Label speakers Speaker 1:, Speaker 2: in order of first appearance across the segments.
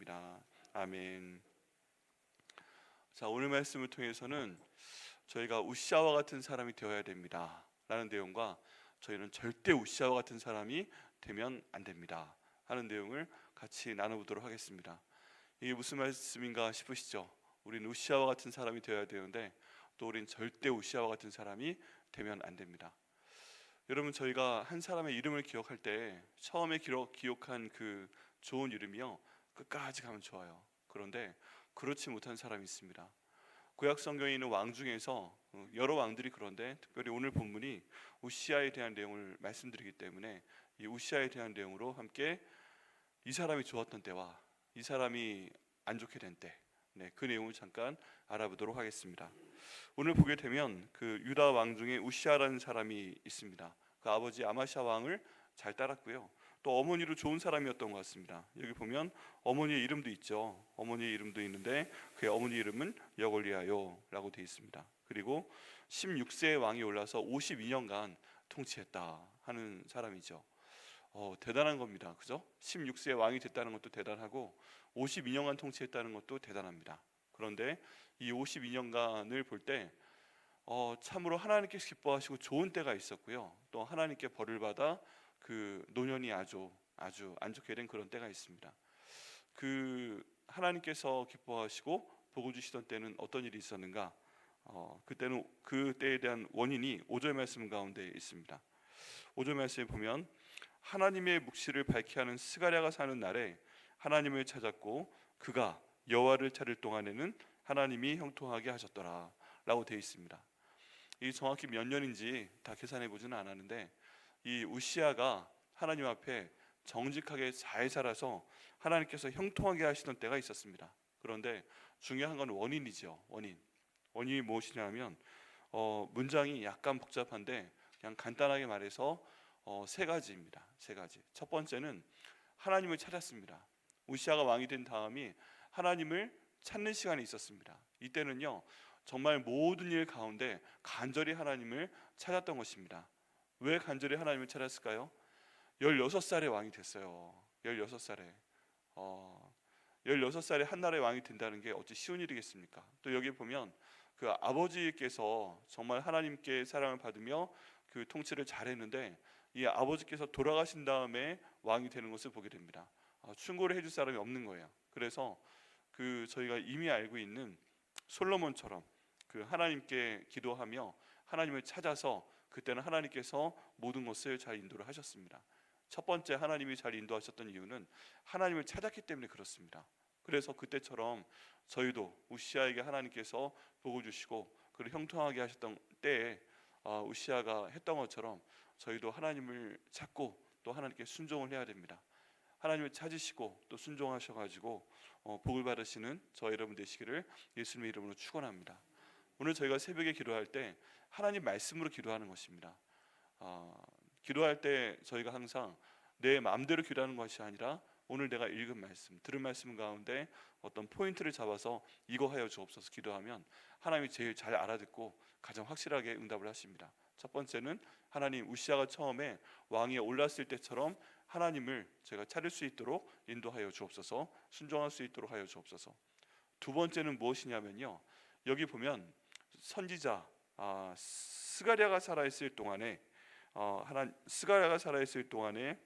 Speaker 1: 기도드립니다. 아멘. 자, 오늘 말씀을 통해서는 저희가 우시아와 같은 사람이 되어야 됩니다 라는 내용과 저희는 절대 우시아와 같은 사람이 되면 안 됩니다 하는 내용을 같이 나눠보도록 하겠습니다. 이게 무슨 말씀인가 싶으시죠? 우린 우시아와 같은 사람이 되어야 되는데 또 우린 절대 우시아와 같은 사람이 되면 안 됩니다. 여러분, 저희가 한 사람의 이름을 기억할 때 처음에 기억한 그 좋은 이름이요, 끝까지 가면 좋아요. 그런데 그렇지 못한 사람이 있습니다. 구약 성경에 있는 왕 중에서 여러 왕들이 그런데 특별히 오늘 본문이 우시아에 대한 내용을 말씀드리기 때문에 이 우시아에 대한 내용으로 함께 이 사람이 좋았던 때와 이 사람이 안 좋게 된 때, 그 내용을 잠깐 알아보도록 하겠습니다. 오늘 보게 되면 그 유다 왕 중에 우시아라는 사람이 있습니다. 그 아버지 아마시아 왕을 잘 따랐고요, 또 어머니로 좋은 사람이었던 것 같습니다. 여기 보면 어머니의 이름도 있죠. 어머니의 이름도 있는데 그의 어머니 이름은 여골리아요라고 되어 있습니다. 그리고 16세의 왕이 올라서 52년간 통치했다 하는 사람이죠. 대단한 겁니다. 그죠? 16세의 왕이 됐다는 것도 대단하고 52년간 통치했다는 것도 대단합니다. 그런데 이 52년간을 볼 때 참으로 하나님께서 기뻐하시고 좋은 때가 있었고요, 또 하나님께 벌을 받아 그 노년이 아주 안 좋게 된 그런 때가 있습니다. 그 하나님께서 기뻐하시고 복을 주시던 때는 어떤 일이 있었는가? 그때는 그 때에 대한 원인이 5절 말씀 가운데 있습니다. 5절 말씀에 보면 하나님의 묵시를 밝게 하는 스가랴가 사는 날에 하나님을 찾았고 그가 여호와를 찾을 동안에는 하나님이 형통하게 하셨더라 라고 되어 있습니다. 이 정확히 몇 년인지 다 계산해 보지는 않았는데 이 우시아가 하나님 앞에 정직하게 잘 살아서 하나님께서 형통하게 하시던 때가 있었습니다. 그런데 중요한 건 원인이죠. 원인이 무엇이냐면 문장이 약간 복잡한데 그냥 간단하게 말해서 세 가지입니다. 세 가지. 첫 번째는 하나님을 찾았습니다. 우시아가 왕이 된 다음이 하나님을 찾는 시간이 있었습니다. 이때는요, 정말 모든 일 가운데 간절히 하나님을 찾았던 것입니다. 왜 간절히 하나님을 찾았을까요? 16살에 왕이 됐어요. 16살에 16살에 한 나라의 왕이 된다는 게 어찌 쉬운 일이겠습니까? 또 여기 보면 그 아버지께서 정말 하나님께 사랑을 받으며 그 통치를 잘했는데 이 아버지께서 돌아가신 다음에 왕이 되는 것을 보게 됩니다. 충고를 해줄 사람이 없는 거예요. 그래서 그 저희가 이미 알고 있는 솔로몬처럼 그 하나님께 기도하며 하나님을 찾아서 그때는 하나님께서 모든 것을 잘 인도를 하셨습니다. 첫 번째, 하나님이 잘 인도하셨던 이유는 하나님을 찾았기 때문에 그렇습니다. 그래서 그때처럼 저희도 우시아에게 하나님께서 복을 주시고 그를 형통하게 하셨던 때에 우시아가 했던 것처럼 저희도 하나님을 찾고 또 하나님께 순종을 해야 됩니다. 하나님을 찾으시고 또 순종하셔가지고 복을 받으시는 저 여러분 되시기를 예수님의 이름으로 축원합니다. 오늘 저희가 새벽에 기도할 때 하나님 말씀으로 기도하는 것입니다. 기도할 때 저희가 항상 내 마음대로 기도하는 것이 아니라 오늘 내가 읽은 말씀, 들은 말씀 가운데 어떤 포인트를 잡아서 이거 하여 주옵소서 기도하면 하나님이 제일 잘 알아듣고 가장 확실하게 응답을 하십니다. 첫 번째는 하나님, 우시아가 처음에 왕위에 올랐을 때처럼 하나님을 제가 찾을 수 있도록 인도하여 주옵소서, 순종할 수 있도록 하여 주옵소서. 두 번째는 무엇이냐면요, 여기 보면 선지자 스가랴가 살아있을 동안에 스가랴가 살아있을 동안에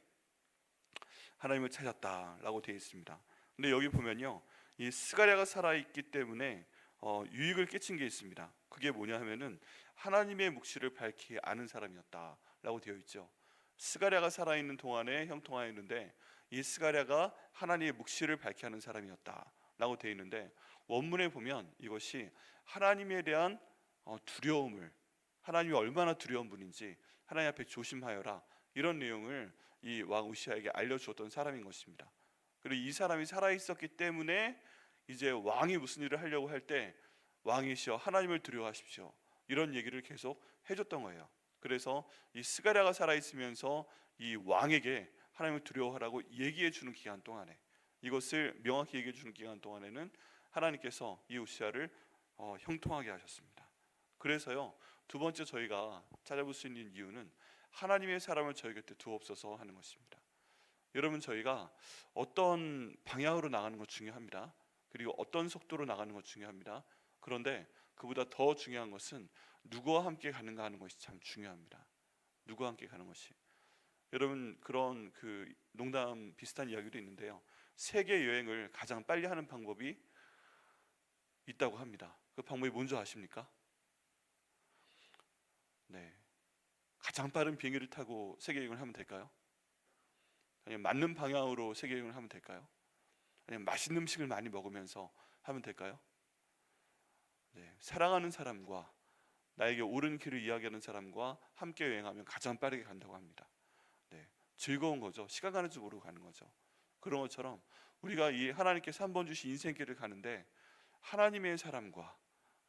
Speaker 1: 하나님을 찾았다라고 되어 있습니다. 근데 여기 보면요, 이 스가랴가 살아있기 때문에 유익을 끼친 게 있습니다. 그게 뭐냐 하면은 하나님의 묵시를 밝히 아는 사람이었다라고 되어 있죠. 스가랴가 살아있는 동안에 형통하였는데 이 스가랴가 하나님의 묵시를 밝히 아는 사람이었다라고 되어 있는데 원문에 보면 이것이 하나님에 대한 두려움을, 하나님이 얼마나 두려운 분인지 하나님 앞에 조심하여라, 이런 내용을 이 왕 우시아에게 알려주었던 사람인 것입니다. 그리고 이 사람이 살아있었기 때문에 이제 왕이 무슨 일을 하려고 할 때 왕이시여 하나님을 두려워하십시오, 이런 얘기를 계속 해줬던 거예요. 그래서 이 스가랴가 살아있으면서 이 왕에게 하나님을 두려워하라고 얘기해 주는 기간 동안에, 이것을 명확히 얘기해 주는 기간 동안에는 하나님께서 이 우시아를 형통하게 하셨습니다. 그래서요, 두 번째 저희가 찾아볼 수 있는 이유는 하나님의 사람을 저희 곁에 두옵소서 하는 것입니다. 여러분, 저희가 어떤 방향으로 나가는 것 중요합니다. 그리고 어떤 속도로 나가는 것 중요합니다. 그런데 그보다 더 중요한 것은 누구와 함께 가는가 하는 것이 참 중요합니다. 누구와 함께 가는 것이. 여러분, 그런 농담 비슷한 이야기도 있는데요. 세계 여행을 가장 빨리 하는 방법이 있다고 합니다. 그 방법이 뭔지 아십니까? 네, 가장 빠른 비행기를 타고 세계 여행을 하면 될까요? 아니면 맞는 방향으로 세계 여행을 하면 될까요? 아니면 맛있는 음식을 많이 먹으면서 하면 될까요? 네, 사랑하는 사람과 나에게 옳은 길을 이야기하는 사람과 함께 여행하면 가장 빠르게 간다고 합니다. 네, 즐거운 거죠. 시간 가는 줄 모르고 가는 거죠. 그런 것처럼 우리가 이 하나님께서 한 번 주신 인생길을 가는데 하나님의 사람과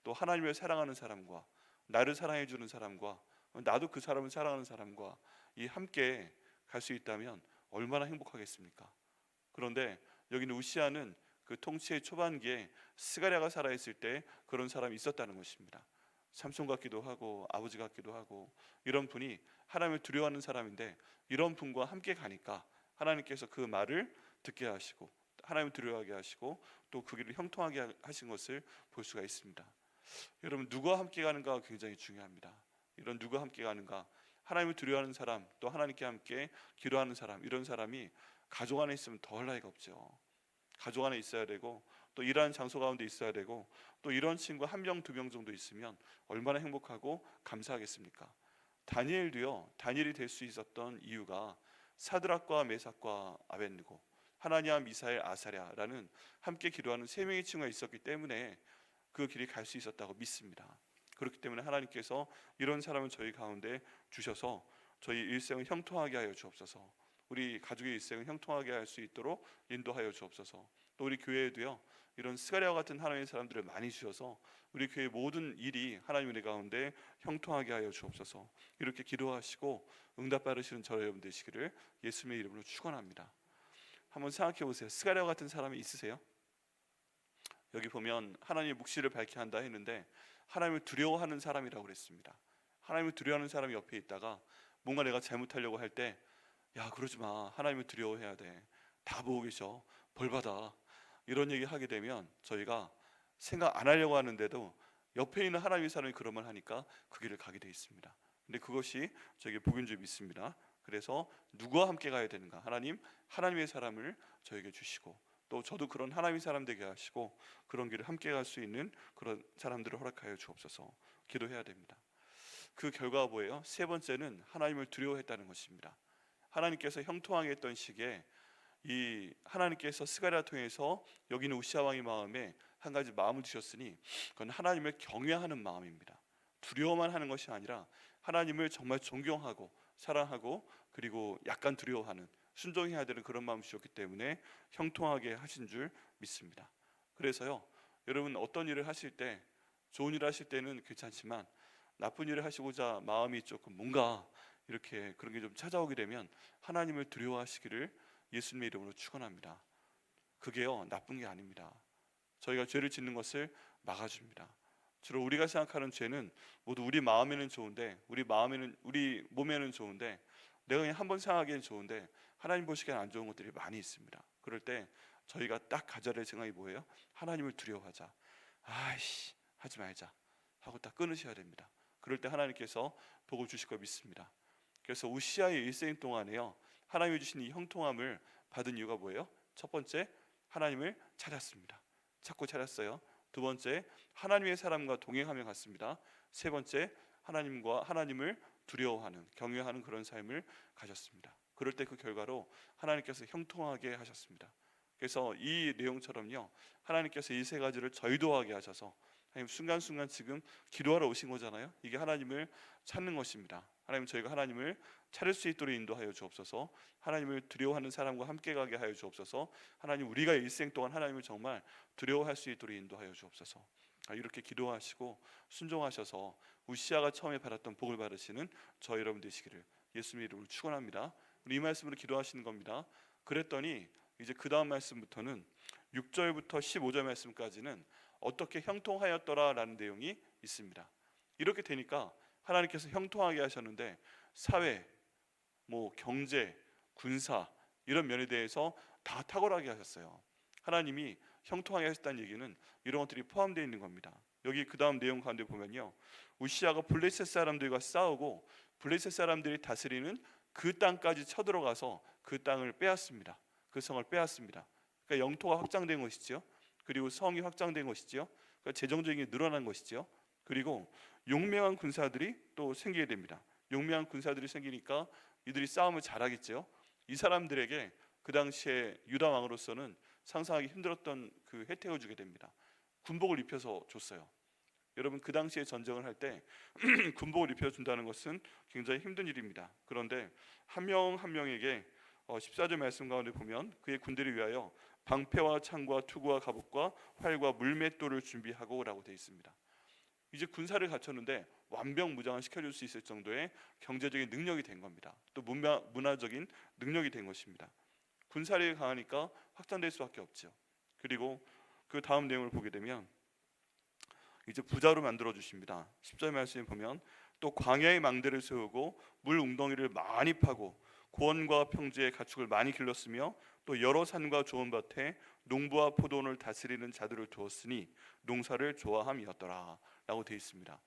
Speaker 1: 또 하나님을 사랑하는 사람과 나를 사랑해 주는 사람과 나도 그 사람을 사랑하는 사람과 이 함께 갈 수 있다면 얼마나 행복하겠습니까? 그런데 여기는 우시아는 그 통치의 초반기에 스가랴가 살아있을 때 그런 사람이 있었다는 것입니다. 삼손 같기도 하고 아버지 같기도 하고 이런 분이 하나님을 두려워하는 사람인데 이런 분과 함께 가니까 하나님께서 그 말을 듣게 하시고 하나님을 두려워하게 하시고 또 그 길을 형통하게 하신 것을 볼 수가 있습니다. 여러분, 누구와 함께 가는가가 굉장히 중요합니다. 이런 누구와 함께 가는가, 하나님을 두려워하는 사람, 또 하나님께 함께 기도하는 사람, 이런 사람이 가족 안에 있으면 더할 나위가 없죠. 가족 안에 있어야 되고 또 일하는 장소 가운데 있어야 되고 또 이런 친구 한 명, 두 명 정도 있으면 얼마나 행복하고 감사하겠습니까? 다니엘도요, 다니엘이 될 수 있었던 이유가 사드락과 메삭과 아벳느고, 하나냐, 미사엘, 아사랴라는 함께 기도하는 세 명의 친구가 있었기 때문에 그 길이 갈 수 있었다고 믿습니다. 그렇기 때문에 하나님께서 이런 사람을 저희 가운데 주셔서 저희 일생을 형통하게 하여 주옵소서. 우리 가족의 일생을 형통하게 할 수 있도록 인도하여 주옵소서. 또 우리 교회에도요, 이런 스가랴와 같은 하나님의 사람들을 많이 주셔서 우리 교회 모든 일이 하나님 은혜 가운데 형통하게 하여 주옵소서. 이렇게 기도하시고 응답 받으시는 저 여러분 되시기를 예수님의 이름으로 축원합니다. 한번 생각해 보세요. 스가랴와 같은 사람이 있으세요? 여기 보면 하나님의 묵시를 밝게 한다 했는데 하나님을 두려워하는 사람이라고 그랬습니다. 하나님을 두려워하는 사람이 옆에 있다가 뭔가 내가 잘못하려고 할 때, 야, 그러지 마, 하나님을 두려워해야 돼, 다 보고 계셔, 벌 받아, 이런 얘기 하게 되면 저희가 생각 안 하려고 하는데도 옆에 있는 하나님의 사람이 그런 말 하니까 그 길을 가게 돼 있습니다. 근데 그것이 저에게 복인 줄 믿습니다. 그래서 누구와 함께 가야 되는가? 하나님의 사람을 저에게 주시고 또 저도 그런 하나님의 사람 되게 하시고 그런 길을 함께 갈 수 있는 그런 사람들을 허락하여 주옵소서. 기도해야 됩니다. 그 결과가 뭐예요? 세 번째는 하나님을 두려워했다는 것입니다. 하나님께서 형통하게 했던 시기에 이 하나님께서 스가랴 통해서 여기는 우시아 왕의 마음에 한 가지 마음을 주셨으니 그건 하나님을 경외하는 마음입니다. 두려워만 하는 것이 아니라 하나님을 정말 존경하고 사랑하고 그리고 약간 두려워하는, 순종해야 되는 그런 마음을 주셨기 때문에 형통하게 하신 줄 믿습니다. 그래서요, 여러분 어떤 일을 하실 때, 좋은 일을 하실 때는 괜찮지만 나쁜 일을 하시고자 마음이 조금 뭔가 이렇게 그런 게 좀 찾아오게 되면 하나님을 두려워하시기를 예수님의 이름으로 축원합니다. 그게요, 나쁜 게 아닙니다. 저희가 죄를 짓는 것을 막아줍니다. 주로 우리가 생각하는 죄는 모두 우리 마음에는 좋은데, 우리 몸에는 좋은데, 내가 그냥 한번 생각하기엔 좋은데 하나님 보시기엔 안 좋은 것들이 많이 있습니다. 그럴 때 저희가 딱 가져야 될 생각이 뭐예요? 하나님을 두려워하자. 아이씨, 하지 말자 하고 딱 끊으셔야 됩니다. 그럴 때 하나님께서 복을 주실 거 믿습니다. 그래서 우시아의 일생 동안에요, 하나님이 주신 이 형통함을 받은 이유가 뭐예요? 첫 번째, 하나님을 찾았습니다. 찾고 찾았어요. 두 번째, 하나님의 사람과 동행하며 갔습니다. 세 번째, 하나님을 두려워하는, 경외하는 그런 삶을 가졌습니다. 그럴 때 그 결과로 하나님께서 형통하게 하셨습니다. 그래서 이 내용처럼요, 하나님께서 이 세 가지를 저희도 하게 하셔서 하나님 순간순간 지금 기도하러 오신 거잖아요. 이게 하나님을 찾는 것입니다. 하나님, 저희가 하나님을 찾을 수 있도록 인도하여 주옵소서. 하나님을 두려워하는 사람과 함께 가게 하여 주옵소서. 하나님, 우리가 일생 동안 하나님을 정말 두려워할 수 있도록 인도하여 주옵소서. 이렇게 기도하시고 순종하셔서 우시아가 처음에 받았던 복을 받으시는 저 여러분 되시기를 예수님의 이름으로 축원합니다. 우리 이 말씀으로 기도하시는 겁니다. 그랬더니 이제 그 다음 말씀부터는 6절부터 15절 말씀까지는 어떻게 형통하였더라라는 내용이 있습니다. 이렇게 되니까 하나님께서 형통하게 하셨는데 사회, 경제, 군사, 이런 면에 대해서 다 탁월하게 하셨어요. 하나님이 형통하게 하셨다는 얘기는 이런 것들이 포함되어 있는 겁니다. 여기 그 다음 내용 가운데 보면요, 우시아가 블레셋 사람들과 싸우고 블레셋 사람들이 다스리는 그 땅까지 쳐들어가서 그 땅을 빼앗습니다. 그 성을 빼앗습니다. 그러니까 영토가 확장된 것이죠. 그리고 성이 확장된 것이죠. 그러니까 재정적인 게 늘어난 것이죠. 그리고 용맹한 군사들이 또 생기게 됩니다. 용맹한 군사들이 생기니까 이들이 싸움을 잘하겠죠. 이 사람들에게 그 당시에 유다 왕으로서는 상상하기 힘들었던 그 혜택을 주게 됩니다. 군복을 입혀서 줬어요. 여러분, 그 당시에 전쟁을 할 때 군복을 입혀준다는 것은 굉장히 힘든 일입니다. 그런데 한 명 한 명에게 14절 말씀 가운데 보면 그의 군대를 위하여 방패와 창과 투구와 갑옷과 활과 물맷돌을 준비하고 라고 되어 있습니다. 이제 군사를 갖췄는데 완벽무장을 시켜줄 수 있을 정도의 경제적인 능력이 된 겁니다. 또 문화적인 능력이 된 것입니다. 군사력이 강하니까 확장될 수밖에 없죠. 그리고 그 다음 내용을 보게 되면 이제 부자로 만들어 주십니다. 10절 말씀에 보면 또 광야의 망대를 세우고 물 웅덩이를 많이 파고 고원과 평지에 가축을 많이 길렀으며 또 여러 산과 좋은 밭에 농부와 포도원을 다스리는 자들을 두었으니 농사를 좋아함이었더라 라고 되어 있습니다.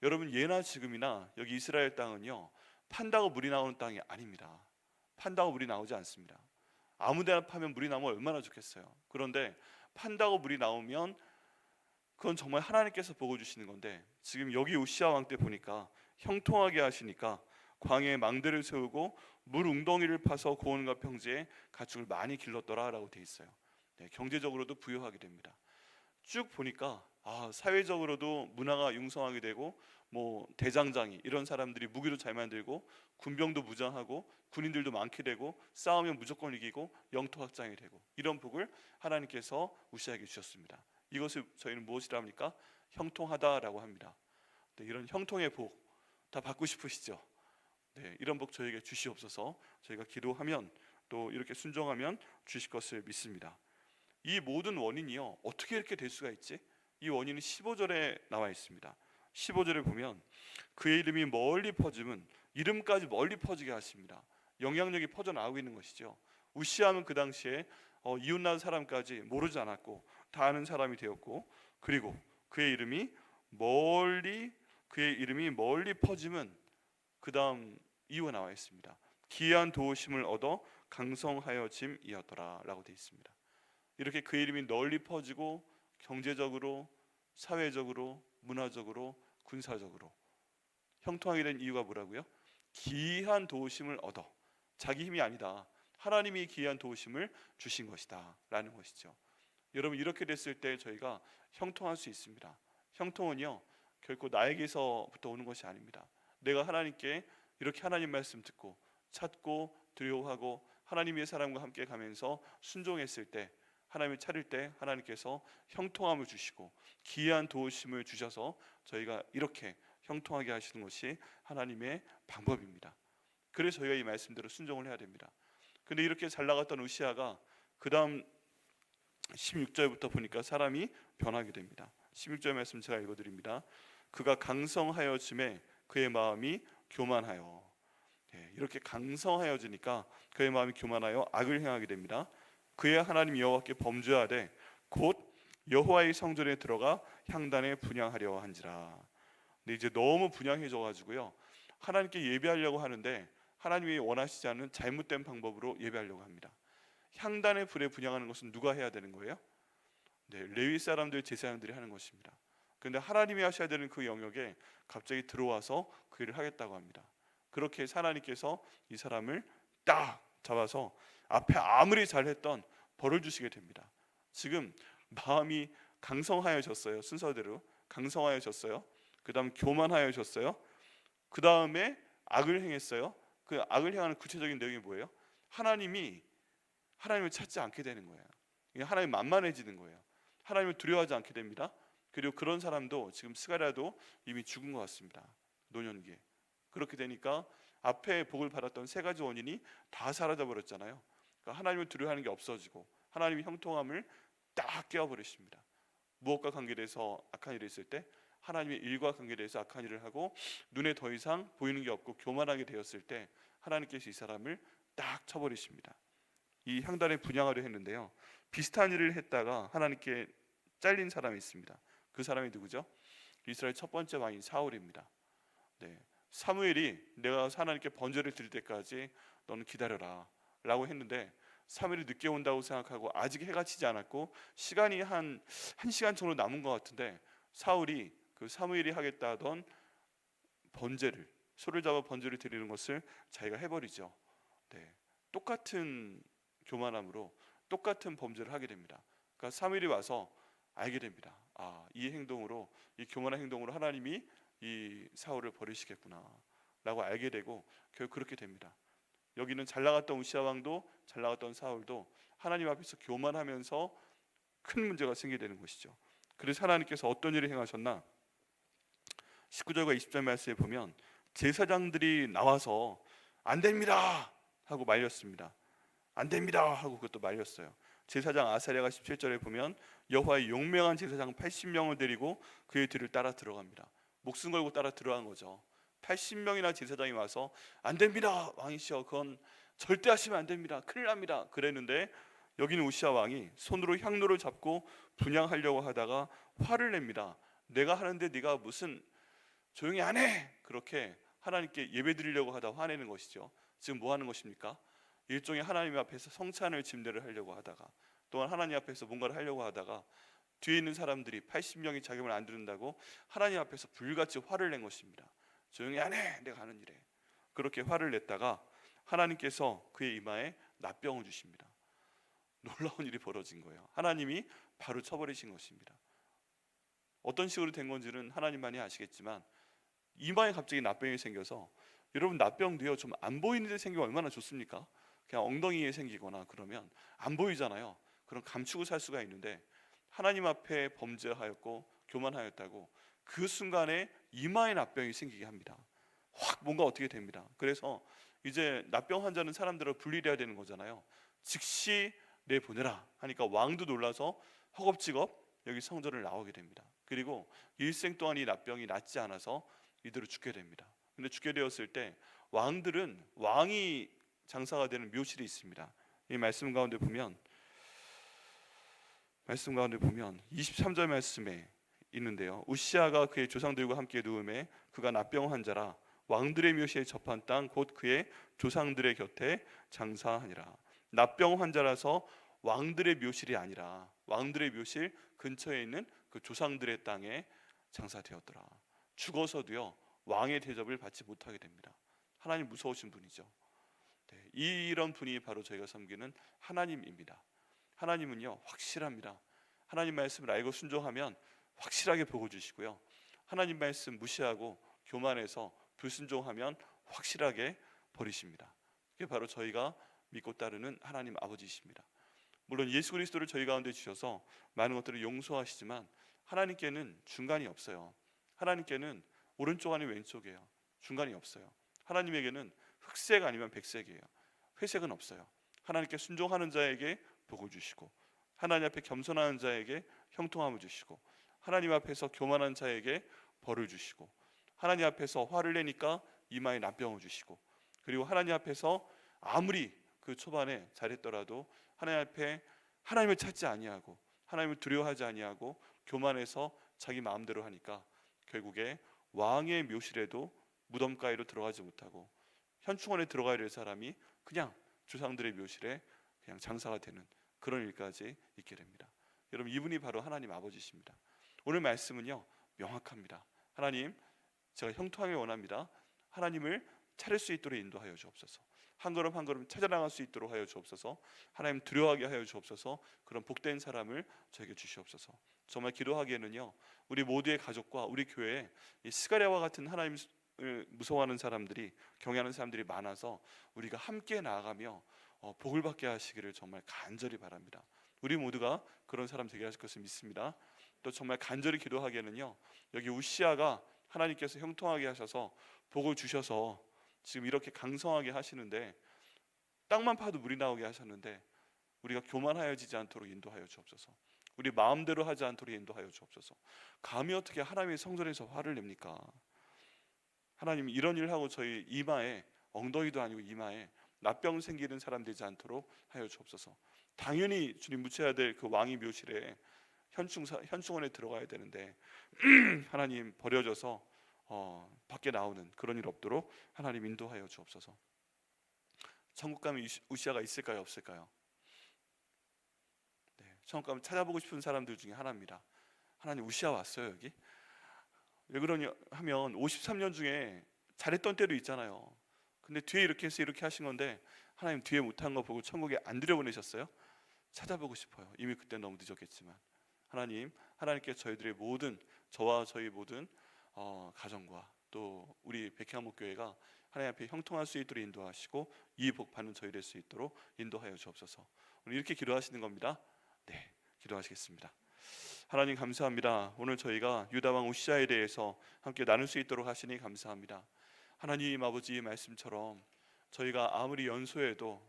Speaker 1: 여러분, 예나 지금이나 여기 이스라엘 땅은요, 판다고 물이 나오는 땅이 아닙니다. 판다고 물이 나오지 않습니다. 아무데나 파면 물이 나오면 얼마나 좋겠어요. 그런데 판다고 물이 나오면 그건 정말 하나님께서 보고 주시는 건데, 지금 여기 우시아 왕 때 보니까 형통하게 하시니까 광야에 망대를 세우고 물 웅덩이를 파서 고원과 평지에 가축을 많이 길렀더라라고 돼 있어요. 네, 경제적으로도 부유하게 됩니다. 쭉 보니까 사회적으로도 문화가 융성하게 되고, 뭐 대장장이 이런 사람들이 무기도 잘 만들고 군병도 무장하고 군인들도 많게 되고 싸우면 무조건 이기고 영토 확장이 되고, 이런 복을 하나님께서 우시아에게 주셨습니다. 이것을 저희는 무엇이라 합니까? 형통하다라고 합니다. 네, 이런 형통의 복 다 받고 싶으시죠? 네, 이런 복 저에게 주시옵소서. 저희가 기도하면 또 이렇게 순종하면 주실 것을 믿습니다. 이 모든 원인이요, 어떻게 이렇게 될 수가 있지? 이 원인은 15절에 나와 있습니다. 15절에 보면 그의 이름이 멀리 퍼짐은 이름까지 멀리 퍼지게 하십니다. 영향력이 퍼져나오고 있는 것이죠. 우시아는 그 당시에 이웃나라 사람까지 모르지 않았고 다 아는 사람이 되었고, 그리고 그의 이름이 멀리 퍼짐은 그 다음 이유가 나와 있습니다. 기이한 도우심을 얻어 강성하여짐이었더라 라고 되어 있습니다. 이렇게 그 이름이 널리 퍼지고 경제적으로, 사회적으로, 문화적으로, 군사적으로 형통하게 된 이유가 뭐라고요? 기이한 도우심을 얻어. 자기 힘이 아니다. 하나님이 기이한 도우심을 주신 것이다 라는 것이죠. 여러분, 이렇게 됐을 때 저희가 형통할 수 있습니다. 형통은요, 결코 나에게서부터 오는 것이 아닙니다. 내가 하나님께 이렇게 하나님 말씀 듣고 찾고 두려워하고 하나님의 사람과 함께 가면서 순종했을 때, 하나님을 차릴 때 하나님께서 형통함을 주시고 기이한 도우심을 주셔서 저희가 이렇게 형통하게 하시는 것이 하나님의 방법입니다. 그래서 저희가 이 말씀대로 순종을 해야 됩니다. 근데 이렇게 잘 나갔던 우시아가 그 다음 16절부터 보니까 사람이 변하게 됩니다. 16절 말씀 제가 읽어드립니다. 그가 강성하여짐에 그의 마음이 교만하여. 이렇게 강성하여지니까 그의 마음이 교만하여 악을 행하게 됩니다. 그의 하나님 여호와께 범죄하되 곧 여호와의 성전에 들어가 향단에 분향하려 한지라. 근데 이제 너무 분향해져 가지고요, 하나님께 예배하려고 하는데 하나님이 원하시지 않는 잘못된 방법으로 예배하려고 합니다. 향단의 불에 분향하는 것은 누가 해야 되는 거예요? 네, 레위 사람들, 제사장들이 하는 것입니다. 그런데 하나님이 하셔야 되는 그 영역에 갑자기 들어와서 그 일을 하겠다고 합니다. 그렇게 해서 하나님께서 이 사람을 딱 잡아서 앞에 아무리 잘했던 벌을 주시게 됩니다. 지금 마음이 강성하여졌어요. 순서대로 강성하여졌어요. 그 다음 교만하여졌어요. 그 다음에 악을 행했어요. 그 악을 행하는 구체적인 내용이 뭐예요? 하나님을 찾지 않게 되는 거예요. 하나님 만만해지는 거예요. 하나님을 두려워하지 않게 됩니다. 그리고 그런 사람도 지금 스가랴도 이미 죽은 것 같습니다. 노년기에. 그렇게 되니까 앞에 복을 받았던 세 가지 원인이 다 사라져 버렸잖아요. 그러니까 하나님을 두려워하는 게 없어지고 하나님의 형통함을 딱 깨워버리십니다. 무엇과 관계돼서 악한 일을 했을 때, 하나님의 일과 관계돼서 악한 일을 하고 눈에 더 이상 보이는 게 없고 교만하게 되었을 때 하나님께서 이 사람을 딱 쳐버리십니다. 이 향단에 분향하려 했는데요. 비슷한 일을 했다가 하나님께 잘린 사람이 있습니다. 그 사람이 누구죠? 이스라엘 첫 번째 왕인 사울입니다. 네, 사무엘이 내가 하나님께 번제를 드릴 때까지 너는 기다려라 라고 했는데 사무엘이 늦게 온다고 생각하고 아직 해가 치지 않았고 시간이 한 시간 정도 남은 것 같은데 사울이 그 사무엘이 하겠다 하던 번제를, 소를 잡아 번제를 드리는 것을 자기가 해버리죠. 네, 똑같은 교만함으로 똑같은 범죄를 하게 됩니다. 그러니까 사무엘이 와서 알게 됩니다. 이 행동으로, 이 교만한 행동으로 하나님이 이 사울을 버리시겠구나 라고 알게 되고 결국 그렇게 됩니다. 여기는 잘 나갔던 우시아 왕도 잘 나갔던 사울도 하나님 앞에서 교만하면서 큰 문제가 생기게 되는 것이죠. 그래서 하나님께서 어떤 일을 행하셨나? 19절과 20절 말씀에 보면 제사장들이 나와서 안 됩니다 하고 말렸습니다. 안 됩니다 하고 그것도 말렸어요. 제사장 아사랴가 17절에 보면 여호와의 용맹한 제사장 80명을 데리고 그의 뒤를 따라 들어갑니다. 목숨 걸고 따라 들어간 거죠. 80명이나 제사장이 와서 안 됩니다 왕이시여, 그건 절대 하시면 안 됩니다, 큰일 납니다 그랬는데 여기는 우시아 왕이 손으로 향로를 잡고 분향하려고 하다가 화를 냅니다. 내가 하는데 네가 무슨 조용히 안 해, 그렇게 하나님께 예배드리려고 하다 화내는 것이죠. 지금 뭐 하는 것입니까? 일종의 하나님 앞에서 성찬을 집례를 하려고 하다가, 또한 하나님 앞에서 뭔가를 하려고 하다가 뒤에 있는 사람들이 80명이 자기 말 안 듣는다고 하나님 앞에서 불같이 화를 낸 것입니다. 조용히 안 해, 내가 하는 일에. 그렇게 화를 냈다가 하나님께서 그의 이마에 낫병을 주십니다. 놀라운 일이 벌어진 거예요. 하나님이 바로 쳐버리신 것입니다. 어떤 식으로 된 건지는 하나님만이 아시겠지만 이마에 갑자기 낫병이 생겨서, 여러분 낫병도요 좀 안 보이는 데 생기면 얼마나 좋습니까? 그냥 엉덩이에 생기거나 그러면 안 보이잖아요. 그럼 감추고 살 수가 있는데 하나님 앞에 범죄하였고 교만하였다고 그 순간에 이마에 낫병이 생기게 합니다. 확 뭔가 어떻게 됩니다. 그래서 이제 낫병 환자는 사람들을 분리해야 되는 거잖아요. 즉시 내보내라 하니까 왕도 놀라서 허겁지겁 여기 성전을 나오게 됩니다. 그리고 일생 동안 이 낫병이 낫지 않아서 이대로 죽게 됩니다. 근데 죽게 되었을 때 왕들은, 왕이 장사가 되는 묘실이 있습니다. 이 말씀 가운데 보면 23절 말씀에 있는데요. 우시아가 그의 조상들과 함께 누움에 그가 낫병 환자라 왕들의 묘시에 접한 땅 곧 그의 조상들의 곁에 장사하니라. 낫병 환자라서 왕들의 묘실이 아니라 왕들의 묘실 근처에 있는 그 조상들의 땅에 장사되었더라. 죽어서도요 왕의 대접을 받지 못하게 됩니다. 하나님 무서우신 분이죠. 네, 이런 분이 바로 저희가 섬기는 하나님입니다. 하나님은요 확실합니다. 하나님 말씀을 알고 순종하면 확실하게 복을 주시고요, 하나님 말씀 무시하고 교만해서 불순종하면 확실하게 버리십니다. 그게 바로 저희가 믿고 따르는 하나님 아버지이십니다. 물론 예수 그리스도를 저희 가운데 주셔서 많은 것들을 용서하시지만 하나님께는 중간이 없어요. 하나님께는 오른쪽 아니면 왼쪽이에요. 중간이 없어요. 하나님에게는 흑색 아니면 백색이에요. 회색은 없어요. 하나님께 순종하는 자에게 복을 주시고, 하나님 앞에 겸손하는 자에게 형통함을 주시고, 하나님 앞에서 교만한 자에게 벌을 주시고, 하나님 앞에서 화를 내니까 이마에 낫병을 주시고, 그리고 하나님 앞에서 아무리 그 초반에 잘했더라도 하나님 앞에 하나님을 찾지 아니하고 하나님을 두려워하지 아니하고 교만해서 자기 마음대로 하니까 결국에 왕의 묘실에도 무덤가에로 들어가지 못하고 현충원에 들어가야 될 사람이 그냥 조상들의 묘실에 그냥 장사가 되는 그런 일까지 있게 됩니다. 여러분, 이분이 바로 하나님 아버지십니다. 오늘 말씀은요 명확합니다. 하나님, 제가 형통하게 원합니다. 하나님을 찾을 수 있도록 인도하여 주옵소서. 한 걸음 한 걸음 찾아나갈 수 있도록 하여 주옵소서. 하나님 두려워하게 하여 주옵소서. 그런 복된 사람을 저에게 주시옵소서. 정말 기도하기에는요 우리 모두의 가족과 우리 교회에 이 스가랴와 같은 하나님을 무서워하는 사람들이, 경외하는 사람들이 많아서 우리가 함께 나아가며 복을 받게 하시기를 정말 간절히 바랍니다. 우리 모두가 그런 사람 되게 하실 것을 믿습니다. 또 정말 간절히 기도하기에는요 여기 우시아가 하나님께서 형통하게 하셔서 복을 주셔서 지금 이렇게 강성하게 하시는데, 땅만 파도 물이 나오게 하셨는데 우리가 교만하여지지 않도록 인도하여 주옵소서. 우리 마음대로 하지 않도록 인도하여 주옵소서. 감히 어떻게 하나님의 성전에서 화를 냅니까? 하나님, 이런 일을 하고 저희 이마에, 엉덩이도 아니고 이마에 납병 생기는 사람 되지 않도록 하여 주옵소서. 당연히 주님 묻혀야 될 그 왕의 묘실에 현충원에 들어가야 되는데 하나님 버려져서 밖에 나오는 그런 일 없도록 하나님 인도하여 주옵소서. 천국 가면 우시아가 있을까요, 없을까요? 네, 천국 가면 찾아보고 싶은 사람들 중에 하나입니다. 하나님 우시아 왔어요 여기? 왜 그러냐 하면 53년 중에 잘했던 때도 있잖아요. 근데 뒤에 이렇게 해서 이렇게 하신 건데 하나님 뒤에 못한 거 보고 천국에 안 들여보내셨어요? 찾아보고 싶어요. 이미 그때 너무 늦었겠지만 하나님께 저희들의 모든 저와 저희 모든 가정과 또 우리 백향목교회가 하나님 앞에 형통할 수 있도록 인도하시고 이 복 받는 저희 될 수 있도록 인도하여 주옵소서. 오늘 이렇게 기도하시는 겁니다. 네, 기도하시겠습니다. 하나님 감사합니다. 오늘 저희가 유다왕 우시아에 대해서 함께 나눌 수 있도록 하시니 감사합니다. 하나님 아버지의 말씀처럼 저희가 아무리 연소해도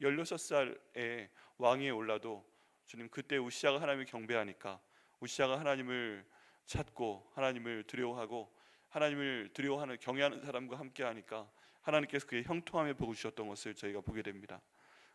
Speaker 1: 16살에 왕위에 올라도 주님 그때 우시아가 하나님을 경배하니까 우시아가 하나님을 찾고 하나님을 두려워하고 하나님을 두려워하는 경외하는 사람과 함께 하니까 하나님께서 그의 형통함에 보고 주셨던 것을 저희가 보게 됩니다.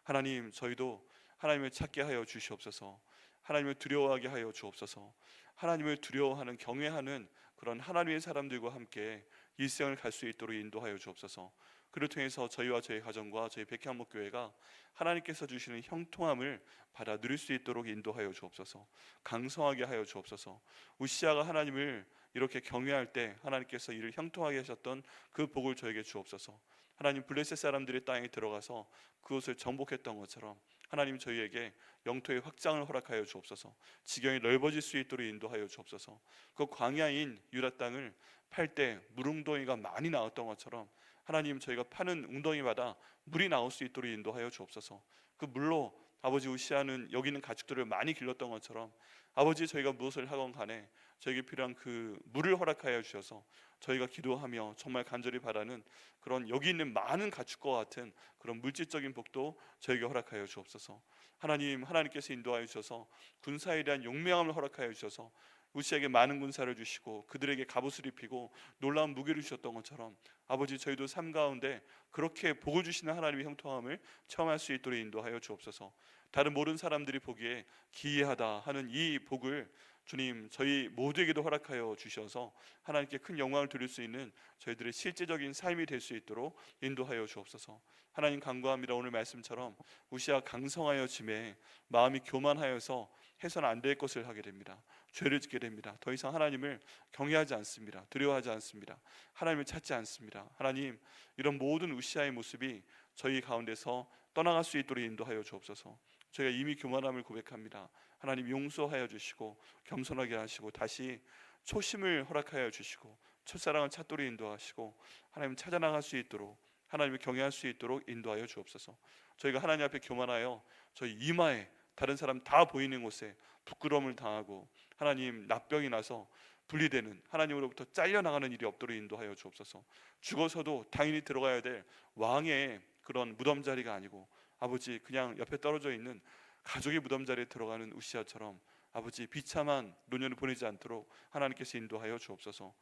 Speaker 1: 하나님 저희도 하나님을 찾게 하여 주시옵소서. 하나님을 두려워하게 하여 주옵소서. 하나님을 두려워하는 경외하는 그런 하나님의 사람들과 함께 일생을 갈 수 있도록 인도하여 주옵소서. 그를 통해서 저희와 저희 가정과 저희 백향목교회가 하나님께서 주시는 형통함을 받아 누릴 수 있도록 인도하여 주옵소서. 강성하게 하여 주옵소서. 우시아가 하나님을 이렇게 경외할 때 하나님께서 이를 형통하게 하셨던 그 복을 저에게 주옵소서. 하나님 블레셋 사람들의 땅에 들어가서 그곳을 정복했던 것처럼 하나님 저희에게 영토의 확장을 허락하여 주옵소서. 지경이 넓어질 수 있도록 인도하여 주옵소서. 그 광야인 유다 땅을 팔 때 물웅덩이가 많이 나왔던 것처럼 하나님 저희가 파는 웅덩이마다 물이 나올 수 있도록 인도하여 주옵소서. 그 물로 아버지 우시아는 여기 있는 가축들을 많이 길렀던 것처럼 아버지 저희가 무엇을 하건 간에 저에게 필요한 그 물을 허락하여 주셔서 저희가 기도하며 정말 간절히 바라는 그런 여기 있는 많은 가축과 같은 그런 물질적인 복도 저에게 허락하여 주옵소서. 하나님께서 인도하여 주셔서 군사에 대한 용맹함을 허락하여 주셔서 우시에게 많은 군사를 주시고 그들에게 갑옷을 입히고 놀라운 무기를 주셨던 것처럼 아버지 저희도 삶 가운데 그렇게 복을 주시는 하나님의 형통함을 체험할 수 있도록 인도하여 주옵소서. 다른 모든 사람들이 보기에 기이하다 하는 이 복을 주님 저희 모두에게도 허락하여 주셔서 하나님께 큰 영광을 드릴 수 있는 저희들의 실제적인 삶이 될 수 있도록 인도하여 주옵소서. 하나님 간구합니다. 오늘 말씀처럼 우시아 강성하여 짐에 마음이 교만하여서 해서는 안 될 것을 하게 됩니다. 죄를 짓게 됩니다. 더 이상 하나님을 경외하지 않습니다. 두려워하지 않습니다. 하나님을 찾지 않습니다. 하나님 이런 모든 우시아의 모습이 저희 가운데서 떠나갈 수 있도록 인도하여 주옵소서. 저희가 이미 교만함을 고백합니다. 하나님 용서하여 주시고 겸손하게 하시고 다시 초심을 허락하여 주시고 첫사랑을 찾도록 인도하시고 하나님 찾아나갈 수 있도록 하나님을 경외할 수 있도록 인도하여 주옵소서. 저희가 하나님 앞에 교만하여 저희 이마에 다른 사람 다 보이는 곳에 부끄러움을 당하고 하나님 납병이 나서 분리되는 하나님으로부터 잘려나가는 일이 없도록 인도하여 주옵소서. 죽어서도 당연히 들어가야 될 왕의 그런 무덤 자리가 아니고 아버지 그냥 옆에 떨어져 있는 가족의 무덤 자리에 들어가는 우시아처럼 아버지 비참한 노년을 보내지 않도록 하나님께서 인도하여 주옵소서.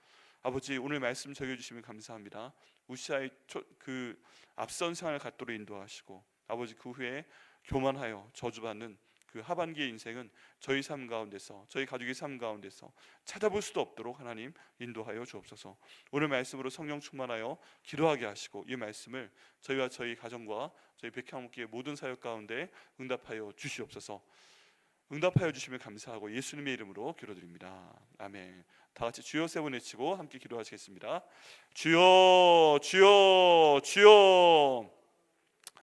Speaker 1: 아버지 오늘 말씀 적어주시면 감사합니다. 우시아의 그 앞선 생활을 갖도록 인도하시고 아버지 그 후에 교만하여 저주받는 그 하반기의 인생은 저희 삶 가운데서 저희 가족의 삶 가운데서 찾아볼 수도 없도록 하나님 인도하여 주옵소서. 오늘 말씀으로 성령 충만하여 기도하게 하시고 이 말씀을 저희와 저희 가정과 저희 백향목교회 모든 사역 가운데 응답하여 주시옵소서. 응답하여 주시면 감사하고 예수님의 이름으로 기도드립니다. 아멘. 다 같이 주여 세 번 외치고 함께 기도하시겠습니다. 주여 주여 주여.